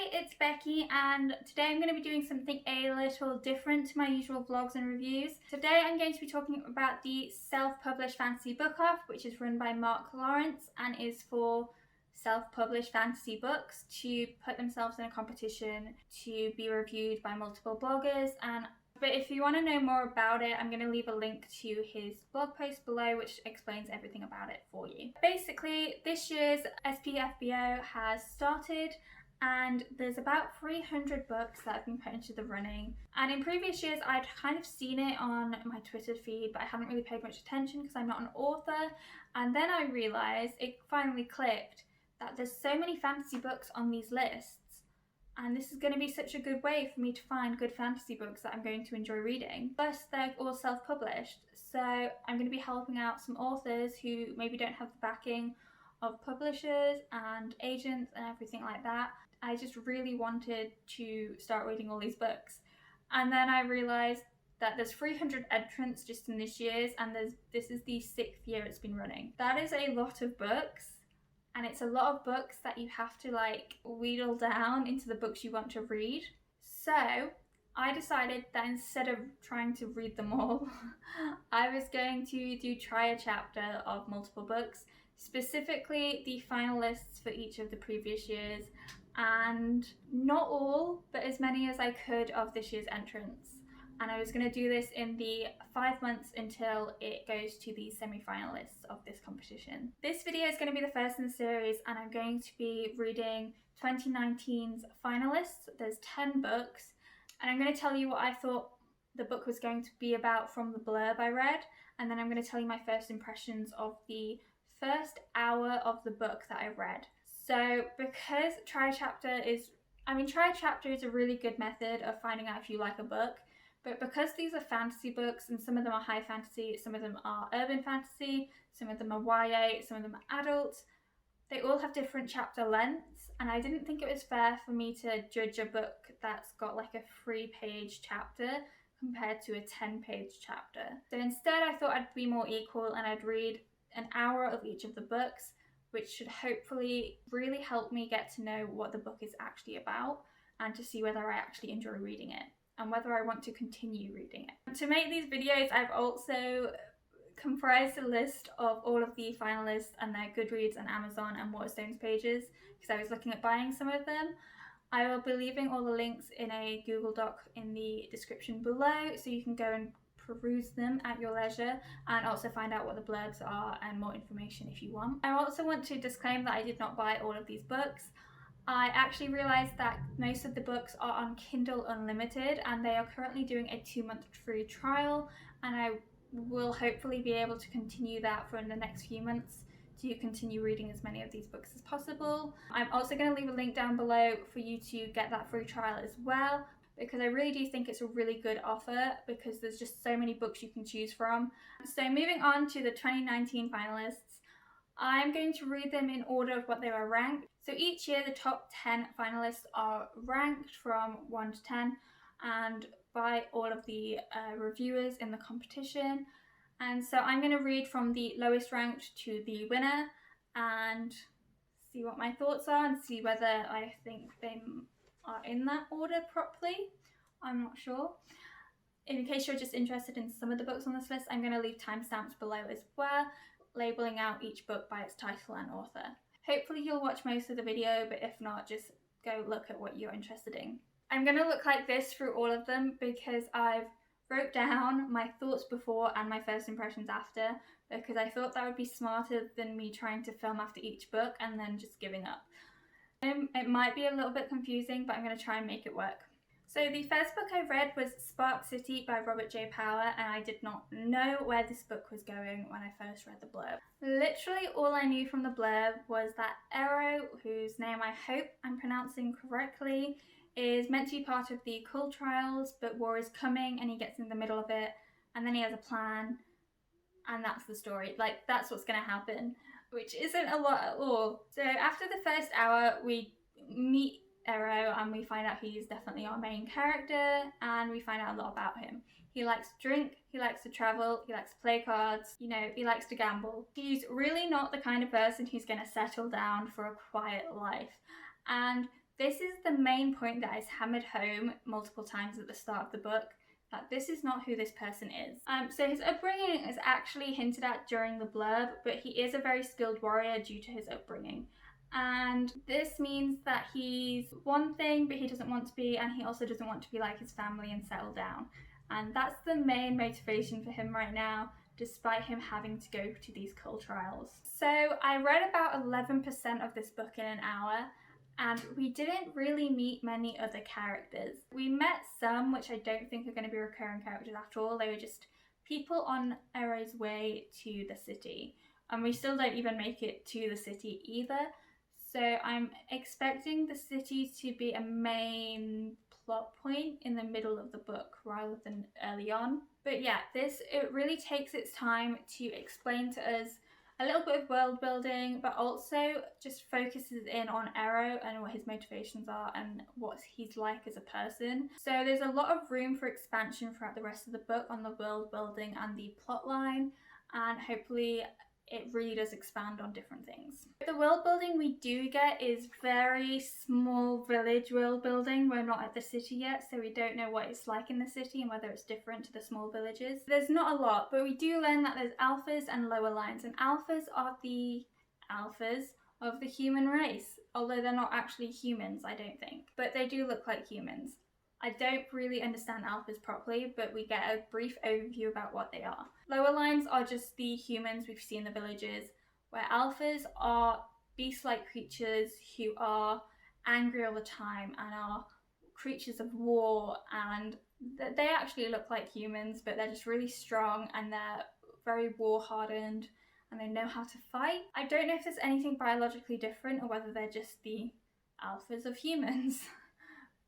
Hi, it's Becky, and today I'm going to be doing something a little different to my usual vlogs and reviews. Today I'm going to be talking about the self-published fantasy book off, which is run by Mark Lawrence and is for self-published fantasy books to put themselves in a competition to be reviewed by multiple bloggers. But if you want to know more about it, I'm going to leave a link to his blog post below which explains everything about it for you. Basically, this year's SPFBO has started and there's about 300 books that have been put into the running. And in previous years I'd kind of seen it on my Twitter feed, but I haven't really paid much attention because I'm not an author. And then I realised, it finally clicked, that there's so many fantasy books on these lists. And this is going to be such a good way for me to find good fantasy books that I'm going to enjoy reading. Plus, they're all self-published, so I'm going to be helping out some authors who maybe don't have the backing of publishers and agents and everything like that. I just really wanted to start reading all these books. And then I realised that there's 300 entrants just in this year's, and this is the 6th year it's been running. That is a lot of books. And it's a lot of books that you have to wheedle down into the books you want to read. So I decided that instead of trying to read them all, I was going to try a chapter of multiple books, specifically the finalists for each of the previous years, and not all, but as many as I could of this year's entrants. And I was going to do this in the 5 months until it goes to the semi-finalists of this competition. This video is going to be the first in the series, and I'm going to be reading 2019's finalists. There's 10 books, and I'm going to tell you what I thought the book was going to be about from the blurb I read, and then I'm going to tell you my first impressions of the first hour of the book that I read. So because try a chapter is a really good method of finding out if you like a book. But because these are fantasy books, and some of them are high fantasy, some of them are urban fantasy, some of them are YA, some of them are adult, they all have different chapter lengths, and I didn't think it was fair for me to judge a book that's got a 3-page chapter compared to a 10-page chapter. So instead I thought I'd be more equal and I'd read an hour of each of the books, which should hopefully really help me get to know what the book is actually about and to see whether I actually enjoy reading it and whether I want to continue reading it. To make these videos, I've also comprised a list of all of the finalists and their Goodreads and Amazon and Waterstones pages because I was looking at buying some of them. I will be leaving all the links in a Google Doc in the description below so you can go and peruse them at your leisure and also find out what the blurbs are and more information if you want. I also want to disclaim that I did not buy all of these books. I actually realised that most of the books are on Kindle Unlimited and they are currently doing a 2-month free trial, and I will hopefully be able to continue that for the next few months to continue reading as many of these books as possible. I'm also going to leave a link down below for you to get that free trial as well, because I really do think it's a really good offer because there's just so many books you can choose from. So moving on to the 2019 finalists, I'm going to read them in order of what they were ranked. So each year the top 10 finalists are ranked from 1 to 10 and by all of the reviewers in the competition. And so I'm going to read from the lowest ranked to the winner and see what my thoughts are and see whether I think they are in that order properly. I'm not sure. In case you're just interested in some of the books on this list, I'm going to leave timestamps below as well, labeling out each book by its title and author. Hopefully you'll watch most of the video, but if not, just go look at what you're interested in. I'm going to look like this through all of them because I've wrote down my thoughts before and my first impressions after, because I thought that would be smarter than me trying to film after each book and then just giving up. It might be a little bit confusing, but I'm going to try and make it work. So the first book I read was Spark City by Robert J. Power, and I did not know where this book was going when I first read the blurb. Literally all I knew from the blurb was that Ero, whose name I hope I'm pronouncing correctly, is meant to be part of the cult trials, but war is coming and he gets in the middle of it, and then he has a plan, and that's the story. That's what's going to happen, which isn't a lot at all. So after the first hour, we meet Ero and we find out he's definitely our main character, and we find out a lot about him. He likes to drink, he likes to travel, he likes to play cards, he likes to gamble. He's really not the kind of person who's going to settle down for a quiet life. And This is the main point that is hammered home multiple times at the start of the book, that this is not who this person is. So his upbringing is actually hinted at during the blurb, but he is a very skilled warrior due to his upbringing. And this means that he's one thing, but he doesn't want to be, and he also doesn't want to be like his family and settle down. And that's the main motivation for him right now, despite him having to go to these cull trials. So I read about 11% of this book in an hour, and we didn't really meet many other characters. We met some, which I don't think are going to be recurring characters at all. They were just people on Ero's way to the city, and we still don't even make it to the city either. So I'm expecting the city to be a main plot point in the middle of the book rather than early on. But yeah, it really takes its time to explain to us a little bit of world building, but also just focuses in on Ero and what his motivations are and what he's like as a person. So there's a lot of room for expansion throughout the rest of the book on the world building and the plot line, and hopefully it really does expand on different things. The world building we do get is very small village world building. We're not at the city yet, so we don't know what it's like in the city and whether it's different to the small villages. There's not a lot, but we do learn that there's alphas and lower lines, and alphas are the alphas of the human race, although they're not actually humans, I don't think, but they do look like humans. I don't really understand alphas properly, but we get a brief overview about what they are. Lower lines are just the humans we've seen in the villages, where alphas are beast-like creatures who are angry all the time and are creatures of war, and they actually look like humans, but they're just really strong and they're very war-hardened and they know how to fight. I don't know if there's anything biologically different or whether they're just the alphas of humans.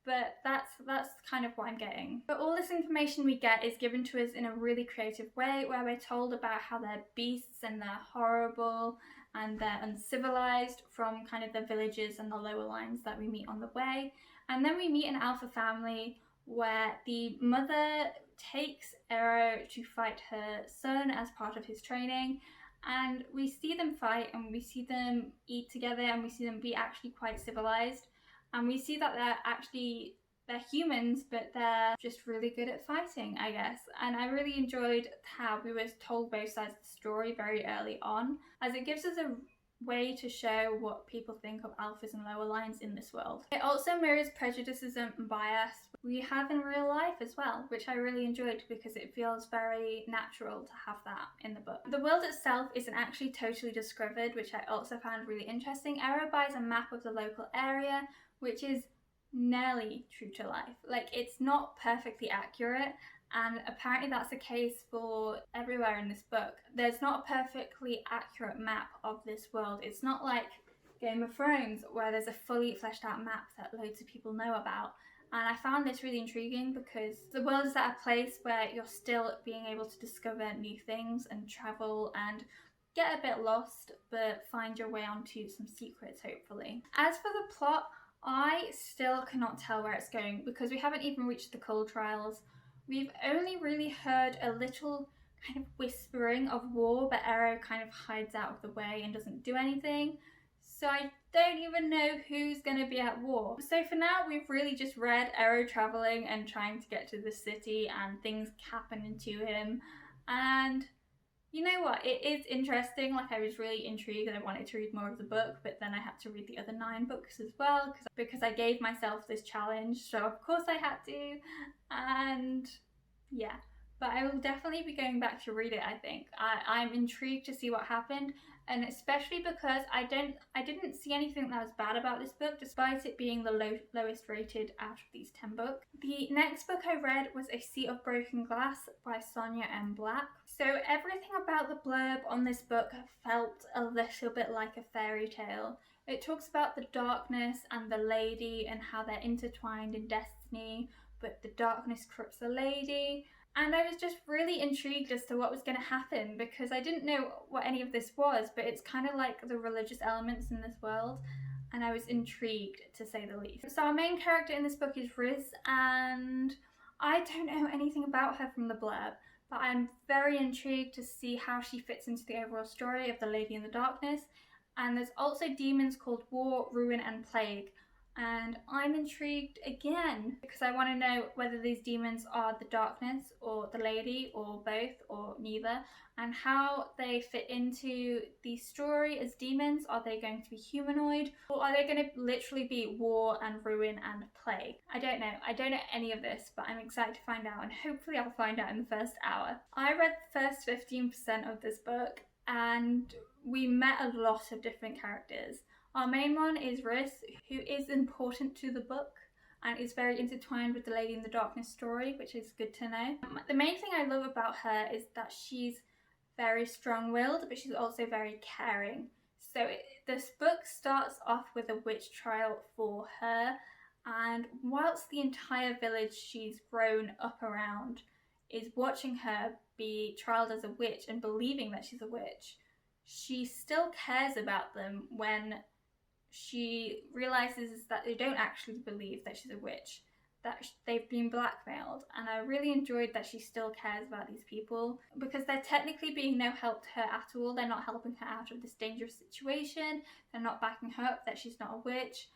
But that's kind of what I'm getting. But all this information we get is given to us in a really creative way, where we're told about how they're beasts and they're horrible and they're uncivilized from kind of the villages and the lower lines that we meet on the way. And then we meet an alpha family where the mother takes Ero to fight her son as part of his training. And we see them fight and we see them eat together and we see them be actually quite civilized. And we see that they're humans, but they're just really good at fighting, I guess. And I really enjoyed how we were told both sides of the story very early on, as it gives us a way to show what people think of alphas and lower lines in this world. It also mirrors prejudices and bias we have in real life as well, which I really enjoyed because it feels very natural to have that in the book. The world itself isn't actually totally discovered, which I also found really interesting. Ero buys a map of the local area, which is nearly true to life. Like, it's not perfectly accurate, and apparently that's the case for everywhere in this book. There's not a perfectly accurate map of this world. It's not like Game of Thrones, where there's a fully fleshed out map that loads of people know about. And I found this really intriguing because the world is at a place where you're still being able to discover new things and travel and get a bit lost, but find your way onto some secrets, hopefully. As for the plot, I still cannot tell where it's going because we haven't even reached the cull trials. We've only really heard a little kind of whispering of war, but Ero kind of hides out of the way and doesn't do anything. So I don't even know who's going to be at war. So for now, we've really just read Ero traveling and trying to get to the city and things happening to him. And you know what? It is interesting. Like, I was really intrigued and I wanted to read more of the book, but then I had to read the other 9 books as well because I gave myself this challenge. So of course I had to. And yeah, but I will definitely be going back to read it, I think. I'm intrigued to see what happened, and especially because I didn't see anything that was bad about this book, despite it being the lowest rated out of these 10 books. The next book I read was A Sea of Broken Glass by Sonya M. Black. So everything about the blurb on this book felt a little bit like a fairy tale. It talks about the darkness and the lady and how they're intertwined in destiny, but the darkness corrupts the lady. And I was just really intrigued as to what was going to happen because I didn't know what any of this was, but it's kind of like the religious elements in this world, and I was intrigued to say the least. So our main character in this book is Riz, and I don't know anything about her from the blurb, but I'm very intrigued to see how she fits into the overall story of the Lady in the Darkness. And there's also demons called War, Ruin and Plague. and I'm intrigued again because I want to know whether these demons are the darkness or the lady or both or neither, and how they fit into the story as demons. Are they going to be humanoid, or are they going to literally be war and ruin and plague? I don't know any of this, but I'm excited to find out, and hopefully I'll find out in the first hour. I read the first 15% of this book and we met a lot of different characters. Our main one is Riss, who is important to the book and is very intertwined with the Lady in the Darkness story, which is good to know. The main thing I love about her is that she's very strong-willed, but she's also very caring. So this book starts off with a witch trial for her, and whilst the entire village she's grown up around is watching her be trialed as a witch and believing that she's a witch, she still cares about them when she realizes that they don't actually believe that she's a witch, that they've been blackmailed. And I really enjoyed that she still cares about these people, because they're technically being no help to her at all. They're not helping her out of this dangerous situation. They're not backing her up that she's not a witch.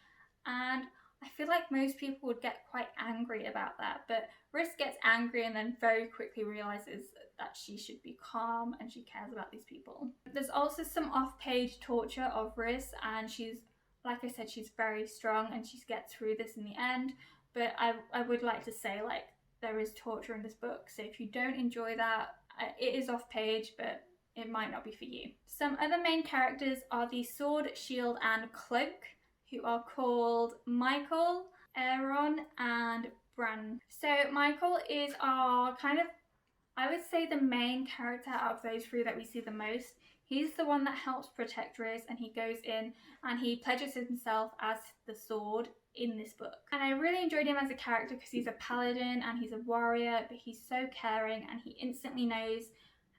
And I feel like most people would get quite angry about that, but Riss gets angry and then very quickly realizes that she should be calm and she cares about these people. There's also some off-page torture of Riss, and she's, like I said, she's very strong and she gets through this in the end. But I would like to say, like, there is torture in this book, so if you don't enjoy that, it is off-page, but it might not be for you. Some other main characters are the Sword, Shield and Cloak, who are called Michael, Aaron and Bran. So Michael is our kind of, I would say, the main character out of those three that we see the most. He's the one that helps protect Riss, and he goes in and he pledges himself as the Sword in this book. And I really enjoyed him as a character because he's a paladin and he's a warrior, but he's so caring and he instantly knows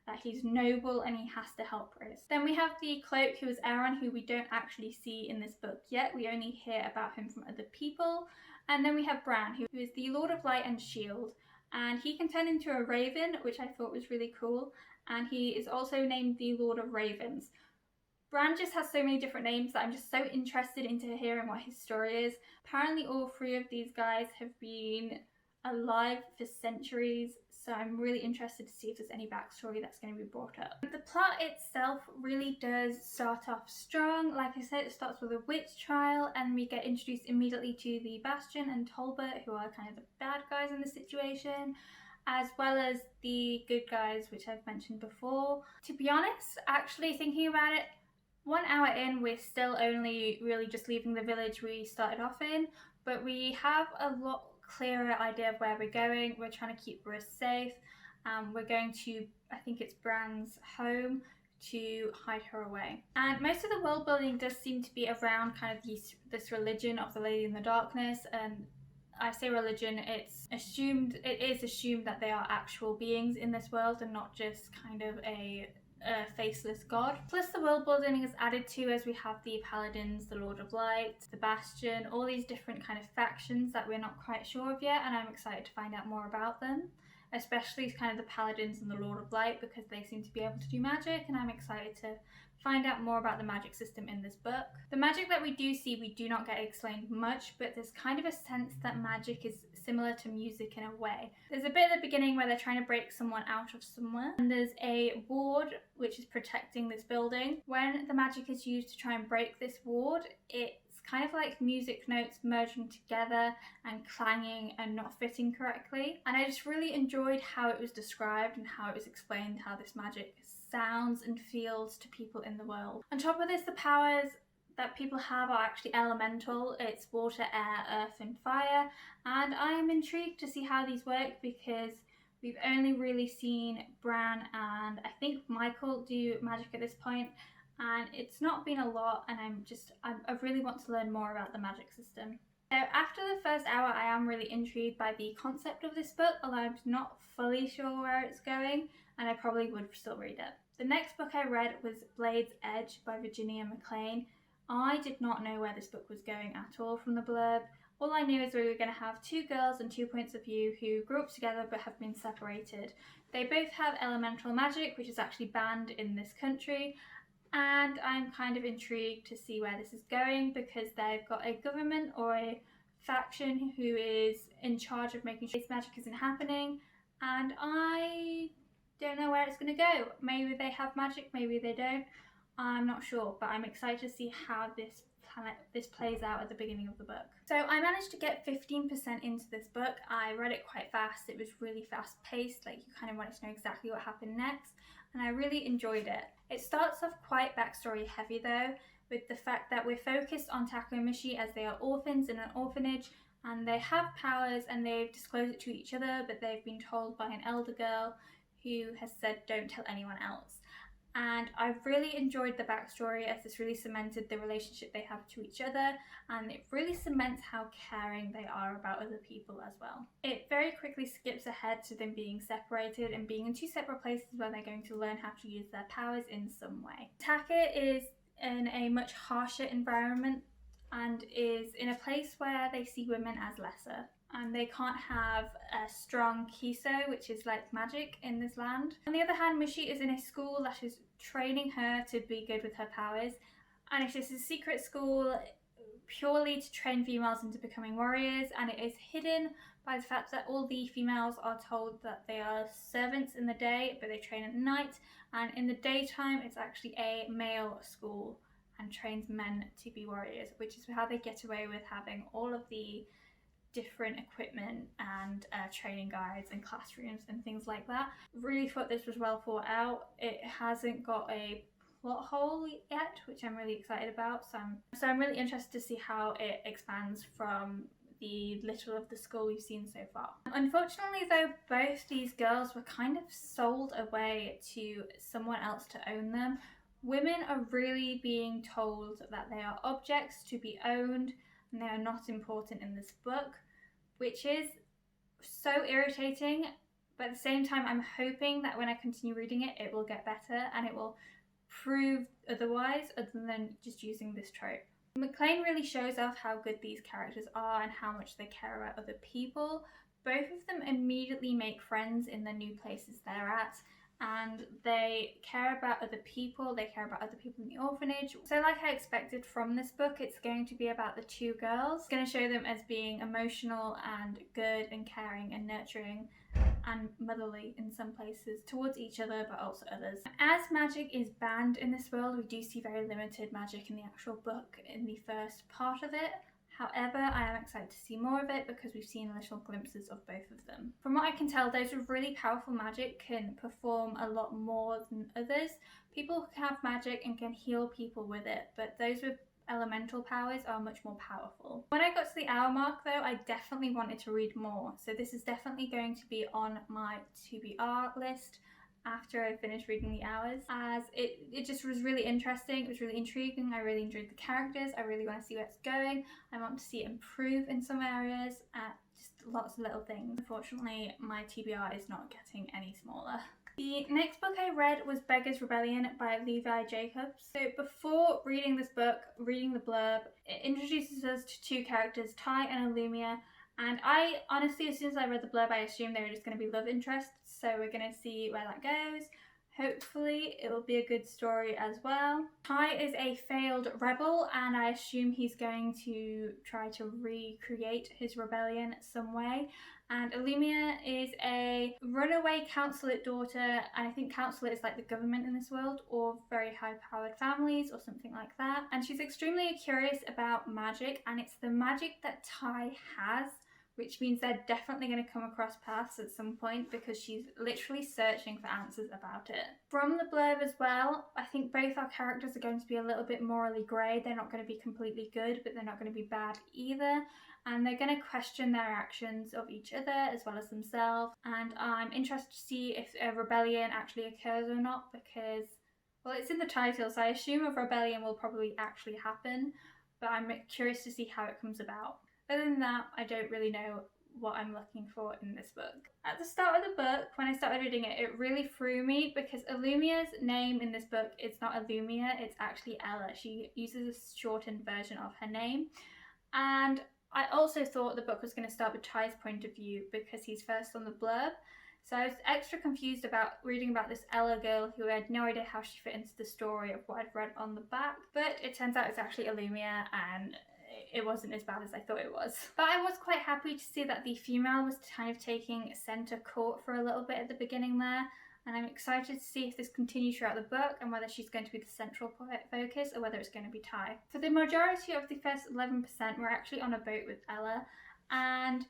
that he's noble and he has to help Riss. Then we have the Cloak, who is Aaron, who we don't actually see in this book yet. We only hear about him from other people. And then we have Bran, who is the Lord of Light and Shield, and he can turn into a raven, which I thought was really cool. And he is also named the Lord of Ravens. Bran just has so many different names that I'm just so interested into hearing what his story is. Apparently all three of these guys have been alive for centuries, so I'm really interested to see if there's any backstory that's going to be brought up. The plot itself really does start off strong. Like I said, it starts with a witch trial and we get introduced immediately to the Bastion and Talbot, who are kind of the bad guys in the situation, as well as the good guys, which I've mentioned before. To be honest, actually thinking about it, 1 hour in, we're still only really just leaving the village we started off in, but we have a lot clearer idea of where we're going. We're trying to keep Riss safe. We're going to, I think it's Bran's home, to hide her away. And most of the world building does seem to be around kind of this religion of the Lady in the Darkness, and I say religion, it is assumed that they are actual beings in this world and not just kind of a faceless god. Plus the world building is added to as we have the Paladins, the Lord of Light, the Bastion, all these different kind of factions that we're not quite sure of yet, and I'm excited to find out more about them, especially kind of the Paladins and the Lord of Light, because they seem to be able to do magic, and I'm excited to find out more about the magic system in this book. The magic that we do see, we do not get explained much, but there's kind of a sense that magic is similar to music in a way. There's a bit at the beginning where they're trying to break someone out of somewhere, and there's a ward which is protecting this building. When the magic is used to try and break this ward, it's kind of like music notes merging together and clanging and not fitting correctly. And I just really enjoyed how it was described and how it was explained, how this magic sounds and feels to people in the world. On top of this, the powers that people have are actually elemental. It's water, air, earth and fire, and I am intrigued to see how these work because we've only really seen Bran and I think Michael do magic at this point, and it's not been a lot, and I really want to learn more about the magic system. So after the first hour, I am really intrigued by the concept of this book, although I'm not fully sure where it's going, and I probably would still read it. The next book I read was Blade's Edge by Virginia McClain. I did not know where this book was going at all from the blurb. All I knew is we were going to have two girls and two points of view who grew up together but have been separated. They both have elemental magic, which is actually banned in this country, and I'm kind of intrigued to see where this is going, because they've got a government or a faction who is in charge of making sure this magic isn't happening, and I don't know where it's going to go. Maybe they have magic, maybe they don't. I'm not sure, but I'm excited to see how this plays out at the beginning of the book. So I managed to get 15% into this book. I read it quite fast. It was really fast paced, like you kind of wanted to know exactly what happened next, and I really enjoyed it. It starts off quite backstory heavy though, with the fact that we're focused on Tako and Mishi as they are orphans in an orphanage, and they have powers and they've disclosed it to each other, but they've been told by an elder girl who has said don't tell anyone else. And I've really enjoyed the backstory, as this really cemented the relationship they have to each other, and it really cements how caring they are about other people as well. It very quickly skips ahead to them being separated and being in two separate places where they're going to learn how to use their powers in some way. Taka is in a much harsher environment and is in a place where they see women as lesser, and they can't have a strong kiso, which is like magic in this land. On the other hand, Mishi is in a school that is training her to be good with her powers, and it is a secret school purely to train females into becoming warriors, and it is hidden by the fact that all the females are told that they are servants in the day, but they train at night, and in the daytime it's actually a male school and trains men to be warriors, which is how they get away with having all of the different equipment and training guides and classrooms and things like that. Really thought this was well thought out. It hasn't got a plot hole yet, which I'm really excited about, so I'm really interested to see how it expands from the little of the school we've seen so far. Unfortunately though, both these girls were kind of sold away to someone else to own them. Women are really being told that they are objects to be owned and they are not important in this book, which is so irritating, but at the same time I'm hoping that when I continue reading it, it will get better and it will prove otherwise, other than just using this trope. McClain really shows off how good these characters are and how much they care about other people. Both of them immediately make friends in the new places they're at, and they care about other people, they care about other people in the orphanage. So like I expected from this book, it's going to be about the two girls. It's going to show them as being emotional and good and caring and nurturing and motherly in some places towards each other, but also others. As magic is banned in this world, we do see very limited magic in the actual book in the first part of it. However, I am excited to see more of it because we've seen little glimpses of both of them. From what I can tell, those with really powerful magic can perform a lot more than others. People who have magic and can heal people with it, but those with elemental powers are much more powerful. When I got to the hour mark though, I definitely wanted to read more, so this is definitely going to be on my TBR list after I finished reading the hours, as it just was really interesting. It was really intriguing. I really enjoyed the characters. I really want to see where it's going. I want to see it improve in some areas, just lots of little things. Unfortunately, my TBR is not getting any smaller. The next book I read was Beggar's Rebellion by Levi Jacobs. So before reading this book, reading the blurb, it introduces us to two characters, Ty and Alumia. And I honestly, as soon as I read the blurb, I assumed they were just going to be love interests. So we're going to see where that goes. Hopefully it will be a good story as well. Ty is a failed rebel, and I assume he's going to try to recreate his rebellion some way. And Alumia is a runaway consulate daughter, and I think consulate is like the government in this world, or very high-powered families or something like that. And she's extremely curious about magic, and it's the magic that Ty has, which means they're definitely going to come across paths at some point because she's literally searching for answers about it. From the blurb as well, I think both our characters are going to be a little bit morally grey. They're not going to be completely good, but they're not going to be bad either. And they're going to question their actions of each other as well as themselves. And I'm interested to see if a rebellion actually occurs or not, because, well, it's in the title, so I assume a rebellion will probably actually happen, but I'm curious to see how it comes about. Other than that, I don't really know what I'm looking for in this book. At the start of the book, when I started reading it, it really threw me because Alumia's name in this book, it's not Alumia, it's actually Ella. She uses a shortened version of her name. And I also thought the book was going to start with Ty's point of view because he's first on the blurb. So I was extra confused about reading about this Ella girl who had no idea how she fit into the story of what I'd read on the back, but it turns out it's actually Illumia, and it wasn't as bad as I thought it was. But I was quite happy to see that the female was kind of taking centre court for a little bit at the beginning there, and I'm excited to see if this continues throughout the book and whether she's going to be the central focus or whether it's going to be Tai. For the majority of the first 11%, we're actually on a boat with Ella, and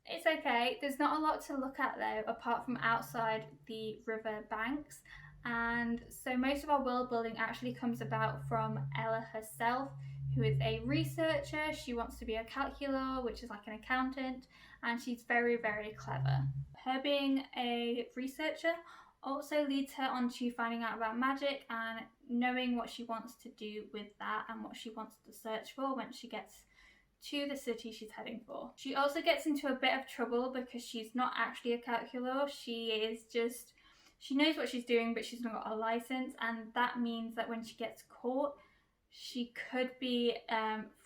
it's okay. There's not a lot to look at though, apart from outside the river banks. And so most of our world building actually comes about from Ella herself, who is a researcher. She wants to be a calculator, which is like an accountant, and she's very, very clever. Her being a researcher also leads her on to finding out about magic and knowing what she wants to do with that and what she wants to search for when she gets to the city she's heading for. She also gets into a bit of trouble because she's not actually a calculator. She knows what she's doing, but she's not got a license, and that means that when she gets caught, she could be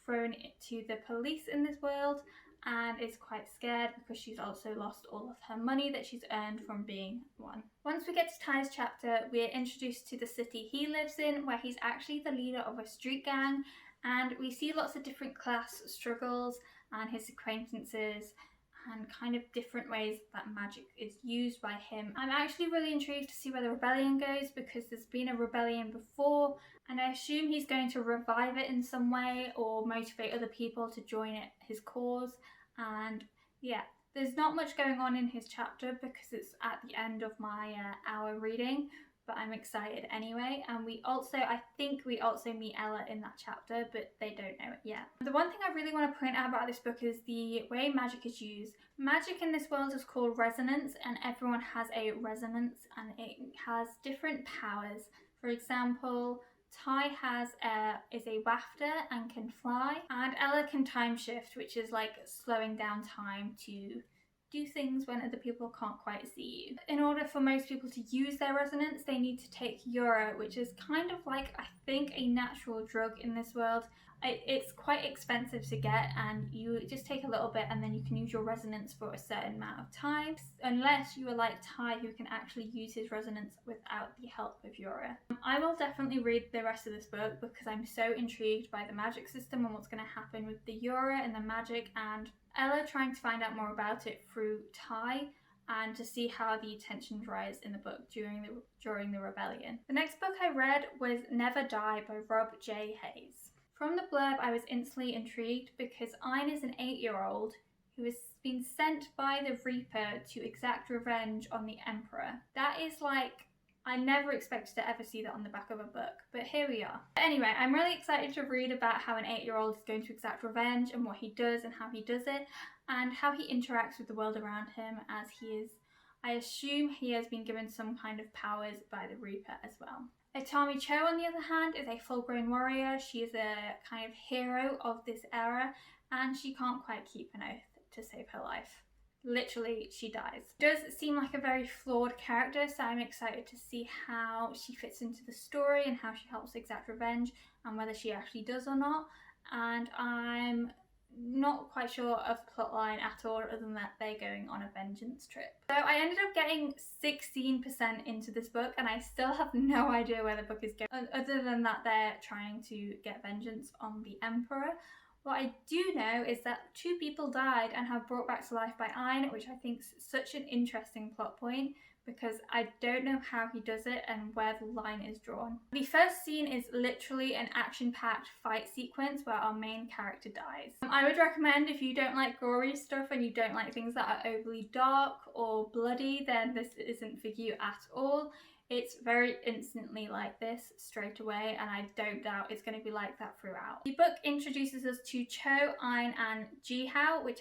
thrown to the police in this world, and is quite scared because she's also lost all of her money that she's earned from being one. Once we get to Tai's chapter, we're introduced to the city he lives in, where he's actually the leader of a street gang, and we see lots of different class struggles and his acquaintances and kind of different ways that magic is used by him. I'm actually really intrigued to see where the rebellion goes, because there's been a rebellion before, and I assume he's going to revive it in some way or motivate other people to join his cause. And yeah, there's not much going on in his chapter because it's at the end of my hour reading, but I'm excited anyway. And I think we also meet Ella in that chapter, but they don't know it yet. The one thing I really want to point out about this book is the way magic is used. Magic in this world is called resonance, and everyone has a resonance, and it has different powers. For example, Tai is a wafter and can fly, and Ella can time shift, which is like slowing down time to do things when other people can't quite see you. In order for most people to use their resonance, they need to take Euro, which is kind of like, I think, a natural drug in this world. It's quite expensive to get, and you just take a little bit and then you can use your resonance for a certain amount of time, unless you are like Tai, who can actually use his resonance without the help of Euro. I will definitely read the rest of this book because I'm so intrigued by the magic system and what's going to happen with the Euro and the magic, and Ella trying to find out more about it through Tai, and to see how the tensions rise in the book during the rebellion. The next book I read was Never Die by Rob J. Hayes. From the blurb, I was instantly intrigued because Ein is an 8-year-old who has been sent by the Reaper to exact revenge on the Emperor. That is like, I never expected to ever see that on the back of a book, but here we are. But anyway, I'm really excited to read about how an 8-year-old is going to exact revenge and what he does and how he does it, and how he interacts with the world around him, as I assume he has been given some kind of powers by the Reaper as well. Itami Cho, on the other hand, is a full-grown warrior. She is a kind of hero of this era, and she can't quite keep an oath to save her life. Literally, she dies. Does seem like a very flawed character, so I'm excited to see how she fits into the story and how she helps exact revenge, and whether she actually does or not. And I'm not quite sure of the plotline at all, other than that they're going on a vengeance trip. So I ended up getting 16% into this book, and I still have no idea where the book is going, other than that they're trying to get vengeance on the Emperor. What I do know is that 2 people died and have brought back to life by Ein, which I think is such an interesting plot point, because I don't know how he does it and where the line is drawn. The first scene is literally an action-packed fight sequence where our main character dies. I would recommend, if you don't like gory stuff and you don't like things that are overly dark or bloody, then this isn't for you at all. It's very instantly like this straight away, and I don't doubt it's going to be like that throughout. The book introduces us to Cho, Ein, and Jihao, which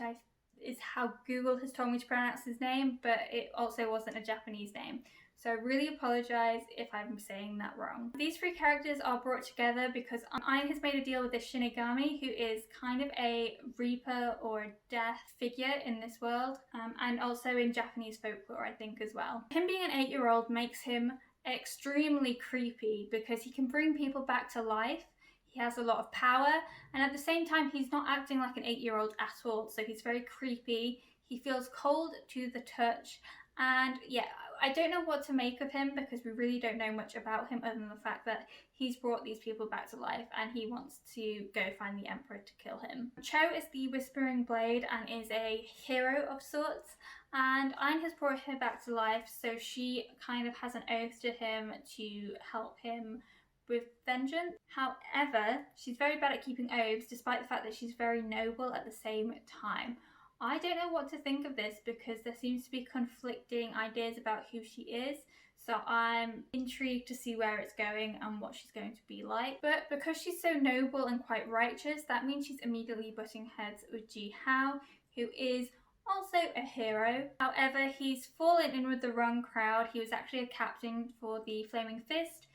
is how Google has told me to pronounce his name, but it also wasn't a Japanese name. So I really apologise if I'm saying that wrong. These 3 characters are brought together because Ein has made a deal with this Shinigami, who is kind of a Reaper or a death figure in this world, and also in Japanese folklore, I think, as well. Him being an 8-year-old makes him extremely creepy because he can bring people back to life. He has a lot of power, and at the same time he's not acting like an 8-year-old at all, so he's very creepy. He feels cold to the touch, And yeah, I don't know what to make of him because we really don't know much about him other than the fact that he's brought these people back to life and he wants to go find the Emperor to kill him. Cho is the Whispering Blade and is a hero of sorts, and Ein has brought her back to life, so she kind of has an oath to him to help him with vengeance. However, she's very bad at keeping oaths despite the fact that she's very noble at the same time. I don't know what to think of this because there seems to be conflicting ideas about who she is, so I'm intrigued to see where it's going and what she's going to be like. But because she's so noble and quite righteous, that means she's immediately butting heads with Ji Hao, who is also a hero. However, he's fallen in with the wrong crowd. He was actually a captain for the Flaming Fist,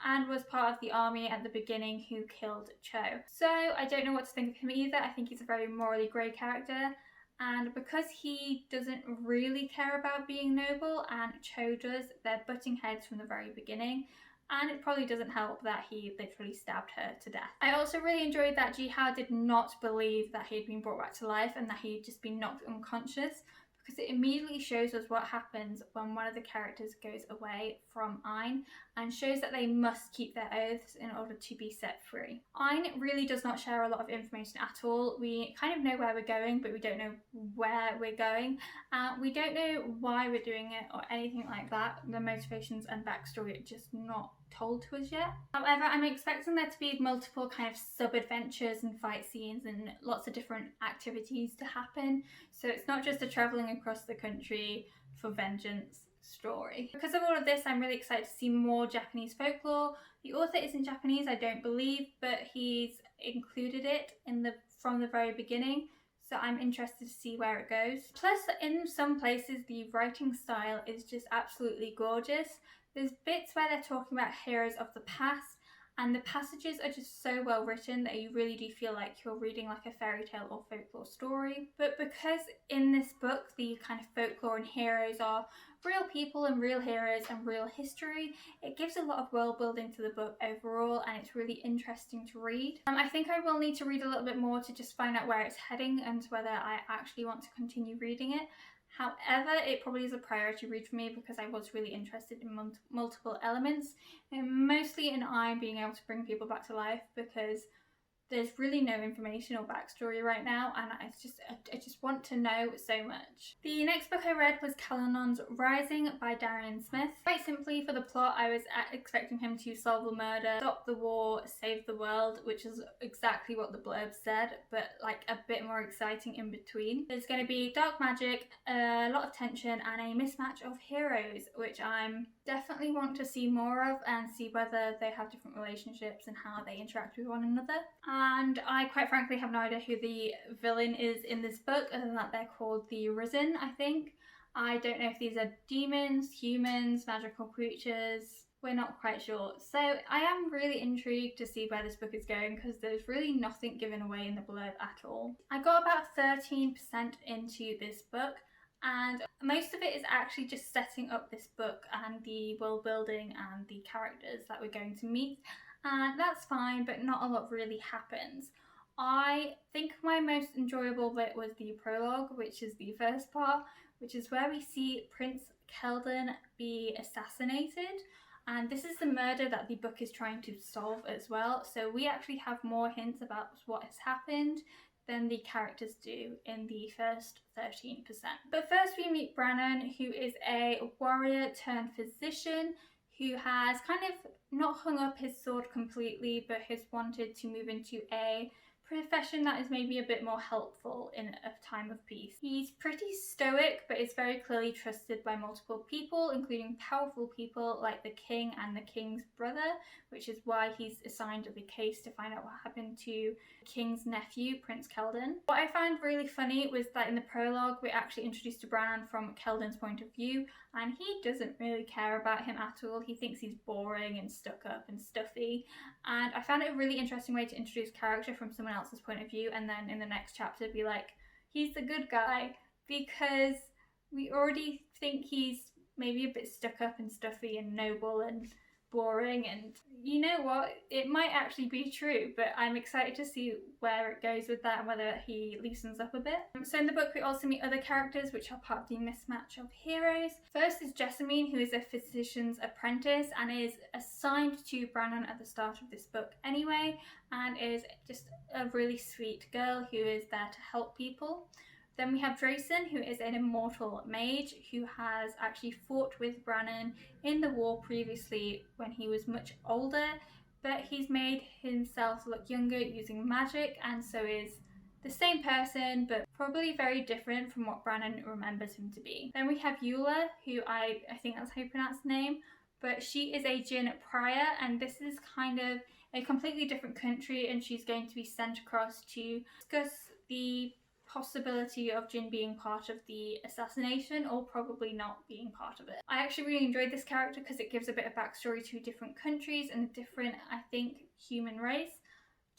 and was part of the army at the beginning who killed Cho. So I don't know what to think of him either. I think he's a very morally grey character, and because he doesn't really care about being noble and Cho does, they're butting heads from the very beginning, and it probably doesn't help that he literally stabbed her to death. I also really enjoyed that Ji Hao did not believe that he had been brought back to life and that he had just been knocked unconscious, because it immediately shows us what happens when one of the characters goes away from Ein and shows that they must keep their oaths in order to be set free. Ein really does not share a lot of information at all. We kind of know where we're going, but we don't know where we're going. We don't know why we're doing it or anything like that. The motivations and backstory are just not told to us yet. However, I'm expecting there to be multiple kind of sub-adventures and fight scenes and lots of different activities to happen. So it's not just a travelling across the country for vengeance story. Because of all of this, I'm really excited to see more Japanese folklore. The author isn't Japanese, I don't believe, but he's included it from the very beginning. So I'm interested to see where it goes. Plus, in some places, the writing style is just absolutely gorgeous. There's bits where they're talking about heroes of the past, and the passages are just so well written that you really do feel like you're reading like a fairy tale or folklore story. But because in this book the kind of folklore and heroes are real people and real heroes and real history, it gives a lot of world building to the book overall, and it's really interesting to read. I think I will need to read a little bit more to just find out where it's heading and whether I actually want to continue reading it. However, it probably is a priority read for me because I was really interested in multiple elements, and mostly in Ein being able to bring people back to life, because there's really no information or backstory right now, and I just want to know so much. The next book I read was Kalanon's Rising by Darian Smith. Quite simply, for the plot, I was expecting him to solve the murder, stop the war, save the world, which is exactly what the blurb said, but like a bit more exciting in between. There's going to be dark magic, a lot of tension, and a mismatch of heroes, which I'm definitely want to see more of and see whether they have different relationships and how they interact with one another. And I quite frankly have no idea who the villain is in this book, other than that they're called the Risen, I think. I don't know if these are demons, humans, magical creatures. We're not quite sure. So I am really intrigued to see where this book is going because there's really nothing given away in the blurb at all. I got about 13% into this book, and most of it is actually just setting up this book and the world building and the characters that we're going to meet. And that's fine, but not a lot really happens. I think my most enjoyable bit was the prologue, which is the first part, which is where we see Prince Kaigen be assassinated. And this is the murder that the book is trying to solve as well. So we actually have more hints about what has happened than the characters do in the first 13%. But first we meet Brannon, who is a warrior turned physician who has kind of not hung up his sword completely, but has wanted to move into a profession that is maybe a bit more helpful in a time of peace. He's pretty stoic, but is very clearly trusted by multiple people, including powerful people like the king and the king's brother, which is why he's assigned the case to find out what happened to the king's nephew, Prince Kaigen. What I found really funny was that in the prologue, we're actually introduced to Brannon from Kaigen's point of view, and he doesn't really care about him at all. He thinks he's boring and stuck up and stuffy, and I found it a really interesting way to introduce character from someone else's point of view, and then in the next chapter be like, he's the good guy, because we already think he's maybe a bit stuck up and stuffy and noble and boring, and you know what, it might actually be true, but I'm excited to see where it goes with that and whether he loosens up a bit. So in the book we also meet other characters which are part of the mismatch of heroes. First is Jessamine, who is a physician's apprentice and is assigned to Brannon at the start of this book anyway, and is just a really sweet girl who is there to help people. Then we have Drayson, who is an immortal mage who has actually fought with Brannon in the war previously when he was much older, but he's made himself look younger using magic, and so is the same person, but probably very different from what Brannon remembers him to be. Then we have Eula, who I think that's how you pronounce the name, but she is a Jinn prior, and this is kind of a completely different country, and she's going to be sent across to discuss the possibility of Jinn being part of the assassination, or probably not being part of it. I actually really enjoyed this character because it gives a bit of backstory to different countries and a different, I think, human race.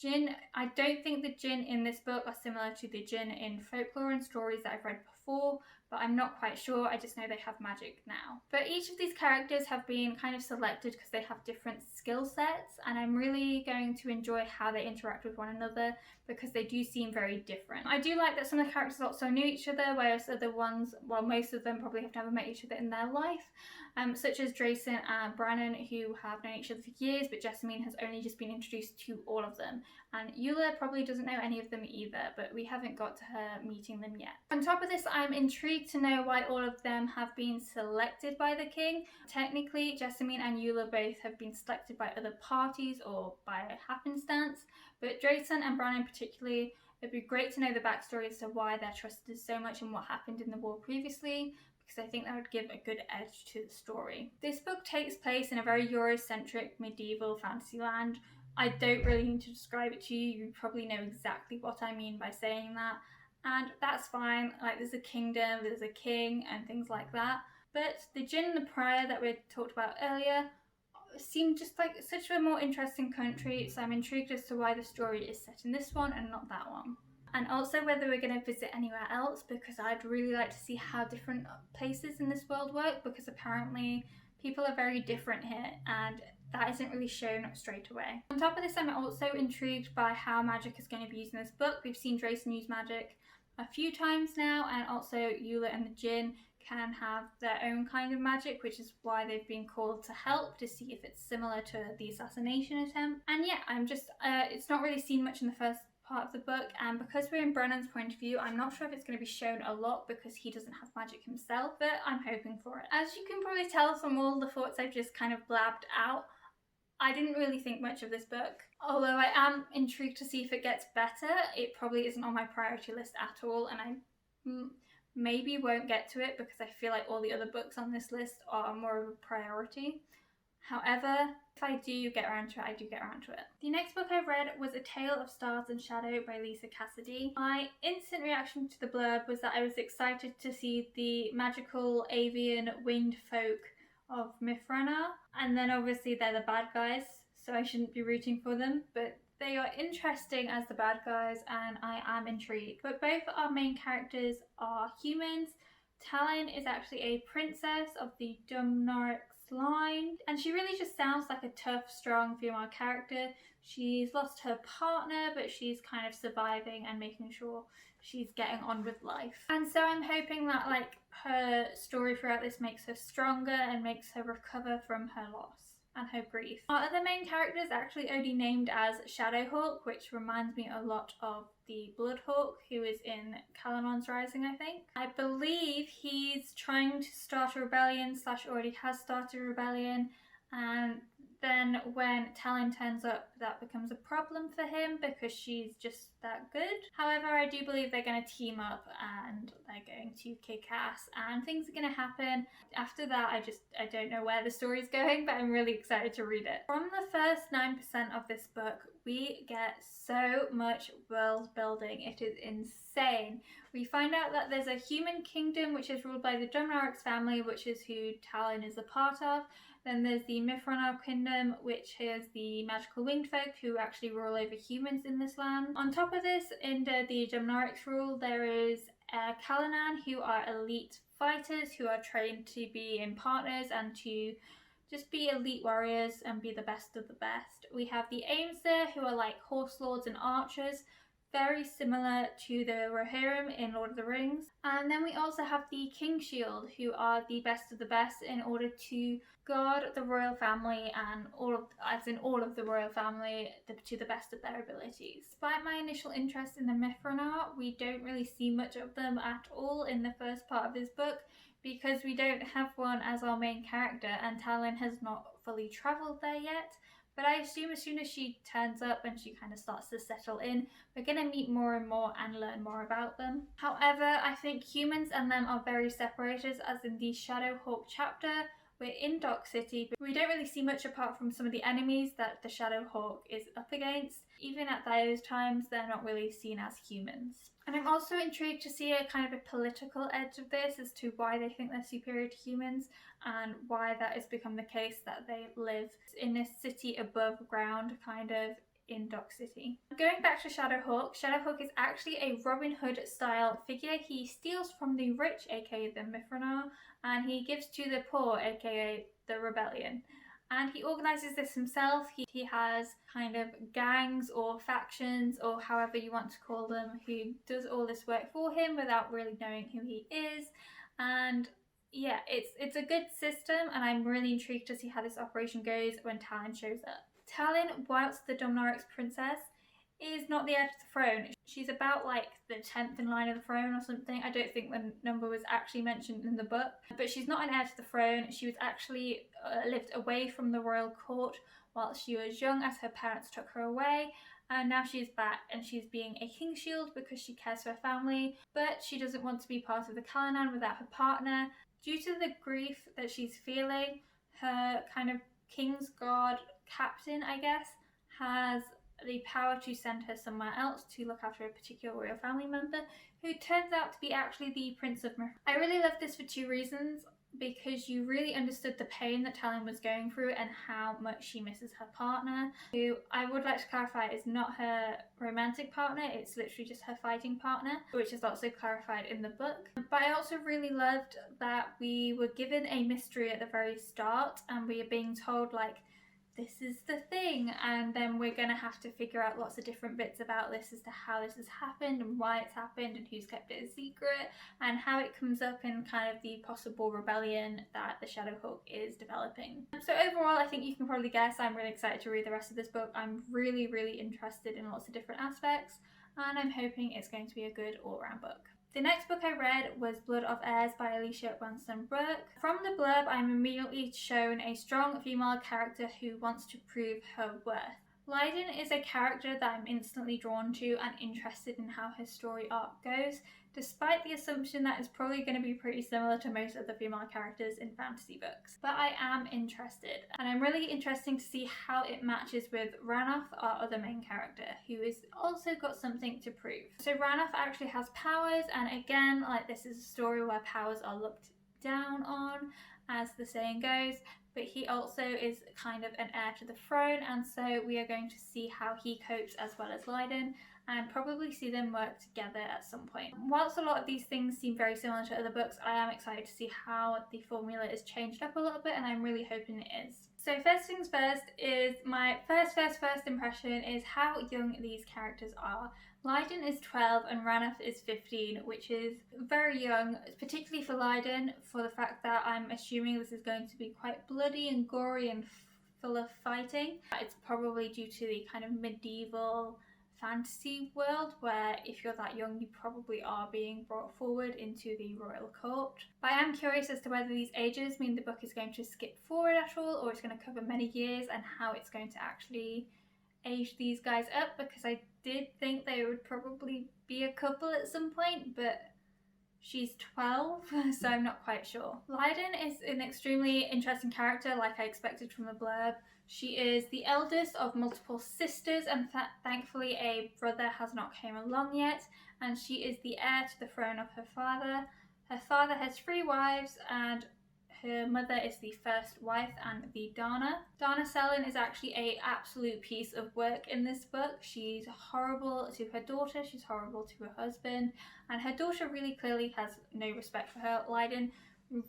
Jinn, I don't think the Jinn in this book are similar to the Jinn in folklore and stories that I've read before, but I'm not quite sure. I just know they have magic now. But each of these characters have been kind of selected because they have different skill sets, and I'm really going to enjoy how they interact with one another because they do seem very different. I do like that some of the characters also knew each other, whereas other ones, well, most of them probably have never met each other in their life, such as Drayson and Brannon, who have known each other for years, but Jessamine has only just been introduced to all of them. And Eula probably doesn't know any of them either, but we haven't got to her meeting them yet. On top of this, I'm intrigued to know why all of them have been selected by the king. Technically, Jessamine and Eula both have been selected by other parties or by happenstance, but Drayson and Brannon particularly, it'd be great to know the backstory as to why they're trusted so much and what happened in the war previously, because I think that would give a good edge to the story. This book takes place in a very Eurocentric medieval fantasy land. I don't really need to describe it to you. You probably know exactly what I mean by saying that, and that's fine. Like, there's a kingdom, there's a king and things like that, but the Jinn and the Prior that we talked about earlier seem just like such a more interesting country, so I'm intrigued as to why the story is set in this one and not that one. And also whether we're going to visit anywhere else, because I'd really like to see how different places in this world work, because apparently people are very different here and that isn't really shown straight away. On top of this, I'm also intrigued by how magic is going to be used in this book. We've seen Drayson use magic a few times now, and also Eula and the Jinn can have their own kind of magic, which is why they've been called to help, to see if it's similar to the assassination attempt. And yeah, I'm just, it's not really seen much in the first part of the book, and because we're in Brennan's point of view, I'm not sure if it's going to be shown a lot because he doesn't have magic himself, but I'm hoping for it. As you can probably tell from all the thoughts I've just kind of blabbed out, I didn't really think much of this book. Although I am intrigued to see if it gets better, it probably isn't on my priority list at all, and I maybe won't get to it because I feel like all the other books on this list are more of a priority. However, if I do get around to it, I do get around to it. The next book I read was A Tale of Stars and Shadow by Lisa Cassidy. My instant reaction to the blurb was that I was excited to see the magical avian winged folk of Mifrana, and then obviously they're the bad guys, so I shouldn't be rooting for them, but they are interesting as the bad guys and I am intrigued. But both our main characters are humans. Talon is actually a princess of the Dumnorix line, and she really just sounds like a tough, strong female character. She's lost her partner, but she's kind of surviving and making sure she's getting on with life. And so I'm hoping that like her story throughout this makes her stronger and makes her recover from her loss and her grief. Our other main character is actually only named as Shadowhawk, which reminds me a lot of the Bloodhawk who is in Kalanon's Rising, I think. I believe he's trying to start a rebellion / already has started a rebellion, and then when Talon turns up, that becomes a problem for him because she's just that good. However, I do believe they're going to team up and they're going to kick ass and things are going to happen. After that, I don't know where the story's going, but I'm really excited to read it. From the first 9% of this book, we get so much world building. It is insane. We find out that there's a human kingdom which is ruled by the Dumnorix family, which is who Talon is a part of. Then there's the Mifrana kingdom, which is the magical winged folk who actually rule over humans in this land. On top of this, under the Dumnorix rule, there is Kalanon, who are elite fighters who are trained to be in partners and to just be elite warriors and be the best of the best. We have the Aims there, who are like horse lords and archers, very similar to the Rohirrim in Lord of the Rings. And then we also have the King Shield, who are the best of the best in order to guard the royal family and all of the royal family to the best of their abilities. Despite my initial interest in the Mithranor, we don't really see much of them at all in the first part of this book, because we don't have one as our main character and Talon has not fully travelled there yet. But I assume as soon as she turns up and she kind of starts to settle in, we're going to meet more and more and learn more about them. However, I think humans and them are very separated, as in the Shadowhawk chapter, we're in Dock City, but we don't really see much apart from some of the enemies that the Shadowhawk is up against. Even at those times, they're not really seen as humans. And I'm also intrigued to see a kind of a political edge of this as to why they think they're superior to humans and why that has become the case that they live in this city above ground, kind of in Dock City. Going back to Shadowhawk, Shadowhawk is actually a Robin Hood style figure. He steals from the rich, aka the Mithranor, and he gives to the poor, aka the Rebellion. And he organises this himself. He has kind of gangs or factions or however you want to call them, who does all this work for him without really knowing who he is. And yeah, it's a good system, and I'm really intrigued to see how this operation goes when Talon shows up. Talon, whilst the Domnarix princess, is not the heir to the throne. She's about like the 10th in line of the throne or something. I don't think the number was actually mentioned in the book, but she's not an heir to the throne. She was actually lived away from the royal court while she was young, as her parents took her away, and now she's back and she's being a King Shield because she cares for her family, but she doesn't want to be part of the Kalanon without her partner. Due to the grief that she's feeling, her kind of King's Guard captain, I guess, has the power to send her somewhere else to look after a particular royal family member, who turns out to be actually the Prince of Mithranor. I really love this for two reasons, because you really understood the pain that Talon was going through and how much she misses her partner, who I would like to clarify is not her romantic partner, it's literally just her fighting partner, which is also clarified in the book. But I also really loved that we were given a mystery at the very start and we are being told like, this is the thing, and then we're going to have to figure out lots of different bits about this as to how this has happened and why it's happened and who's kept it a secret and how it comes up in kind of the possible rebellion that the Shadowhawk is developing. So overall, I think you can probably guess I'm really excited to read the rest of this book. I'm really, really interested in lots of different aspects, and I'm hoping it's going to be a good all-round book. The next book I read was Blood of Heirs by Alicia Wanstall-Burke. From the blurb, I'm immediately shown a strong female character who wants to prove her worth. Leiden is a character that I'm instantly drawn to and interested in how her story arc goes, despite the assumption that it's probably going to be pretty similar to most of the female characters in fantasy books. But I am interested, and I'm really interested to see how it matches with Ranulf, our other main character, who has also got something to prove. So Ranulf actually has powers, and again, like, this is a story where powers are looked down on, as the saying goes, but he also is kind of an heir to the throne, and so we are going to see how he copes as well as Leiden, and probably see them work together at some point. Whilst a lot of these things seem very similar to other books, I am excited to see how the formula is changed up a little bit, and I'm really hoping it is. So first things first is my first impression is how young these characters are. Leiden is 12 and Ranulf is 15, which is very young, particularly for Leiden, for the fact that I'm assuming this is going to be quite bloody and gory and full of fighting. It's probably due to the kind of medieval fantasy world where if you're that young you probably are being brought forward into the royal court. But I am curious as to whether these ages mean the book is going to skip forward at all, or it's going to cover many years, and how it's going to actually age these guys up, because I did think they would probably be a couple at some point, but she's 12, so I'm not quite sure. Leiden is an extremely interesting character, like I expected from the blurb. She is the eldest of multiple sisters, and thankfully a brother has not came along yet, and she is the heir to the throne of her father. Her father has 3 wives, and her mother is the first wife and the Dana. Dana Selin is actually an absolute piece of work in this book. She's horrible to her daughter, she's horrible to her husband, and her daughter really clearly has no respect for her. Leiden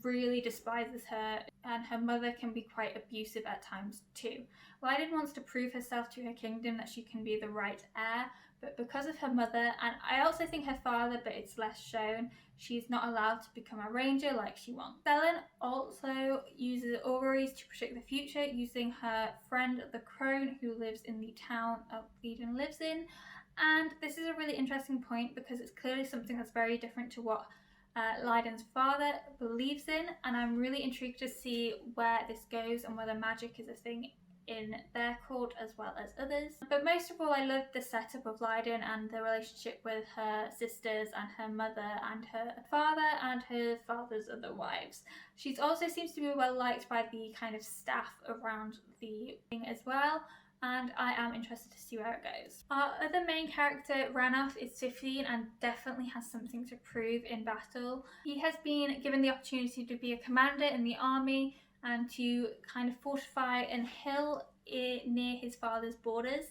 really despises her, and her mother can be quite abusive at times too. Leiden wants to prove herself to her kingdom that she can be the right heir, but because of her mother, and I also think her father, but it's less shown, she's not allowed to become a ranger like she wants. Selin also uses auguries to predict the future using her friend the crone who lives in the town Leiden lives in. And this is a really interesting point because it's clearly something that's very different to what Leiden's father believes in, and I'm really intrigued to see where this goes and whether magic is a thing in their court as well as others. But most of all, I loved the setup of Leiden and the relationship with her sisters and her mother and her father and her father's other wives. She also seems to be well liked by the kind of staff around the thing as well, and I am interested to see where it goes. Our other main character, Ranulf, is 15 and definitely has something to prove in battle. He has been given the opportunity to be a commander in the army and to kind of fortify a hill near his father's borders.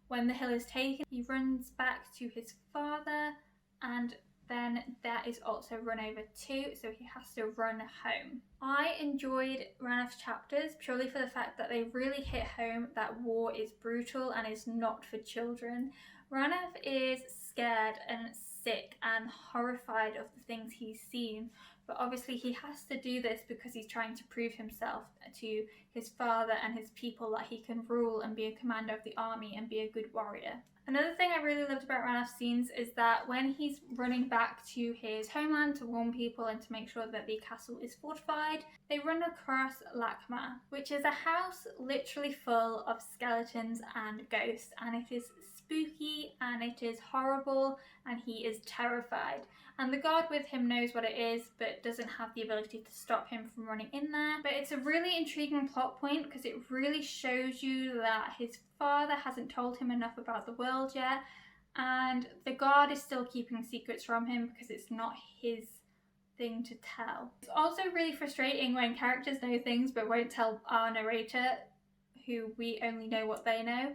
When the hill is taken, he runs back to his father, and then that is also run over too, so he has to run home. I enjoyed Ranulf's chapters purely for the fact that they really hit home that war is brutal and is not for children. Ranulf is scared and sick and horrified of the things he's seen, but obviously he has to do this because he's trying to prove himself to his father and his people that he can rule and be a commander of the army and be a good warrior. Another thing I really loved about Ranulf's scenes is that when he's running back to his homeland to warn people and to make sure that the castle is fortified, they run across Lakma, which is a house literally full of skeletons and ghosts, and it is spooky and it is horrible and he is terrified. And the guard with him knows what it is but doesn't have the ability to stop him from running in there. But it's a really intriguing plot point because it really shows you that his father hasn't told him enough about the world yet, and the guard is still keeping secrets from him because it's not his thing to tell. It's also really frustrating when characters know things but won't tell our narrator, who we only know what they know.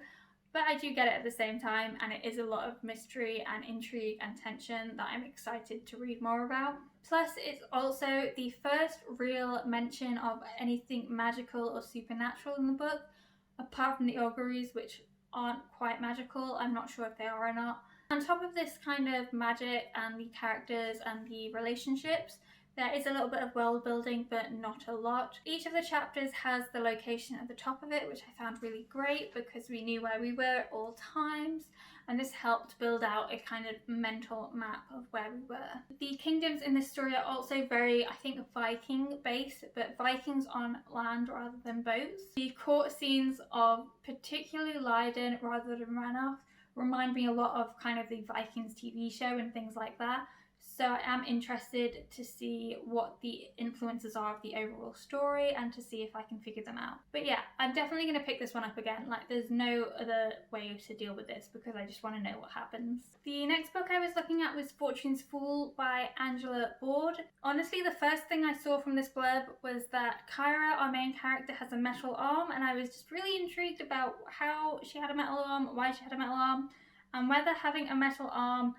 But I do get it at the same time, and it is a lot of mystery and intrigue and tension that I'm excited to read more about. Plus, it's also the first real mention of anything magical or supernatural in the book, apart from the auguries, which aren't quite magical. I'm not sure if they are or not. On top of this kind of magic and the characters and the relationships, there is a little bit of world building, but not a lot. Each of the chapters has the location at the top of it, which I found really great because we knew where we were at all times, and this helped build out a kind of mental map of where we were. The kingdoms in this story are also very, I think, Viking based, but Vikings on land rather than boats. The court scenes of particularly Leiden rather than Ranulf remind me a lot of kind of the Vikings TV show and things like that. So I am interested to see what the influences are of the overall story and to see if I can figure them out. But yeah, I'm definitely going to pick this one up again. Like, there's no other way to deal with this because I just want to know what happens. The next book I was looking at was Fortune's Fool by Angela Boord. Honestly, the first thing I saw from this blurb was that Kyra, our main character, has a metal arm, and I was just really intrigued about how she had a metal arm, why she had a metal arm, and whether having a metal arm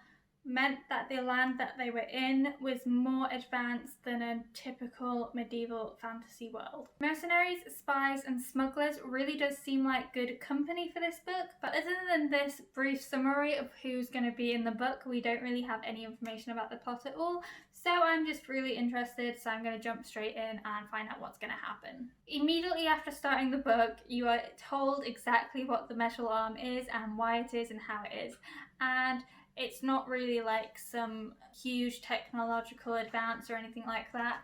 meant that the land that they were in was more advanced than a typical medieval fantasy world. Mercenaries, spies and smugglers really does seem like good company for this book, but other than this brief summary of who's going to be in the book, we don't really have any information about the plot at all, so I'm just really interested, so I'm going to jump straight in and find out what's going to happen. Immediately after starting the book, you are told exactly what the metal arm is and why it is and how it is, and it's not really like some huge technological advance or anything like that.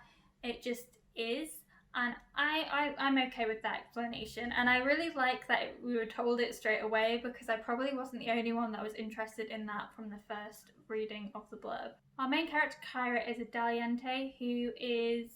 It just is. And I'm okay with that explanation. And I really like that we were told it straight away because I probably wasn't the only one that was interested in that from the first reading of the blurb. Our main character, Kyra, is a Daliente who is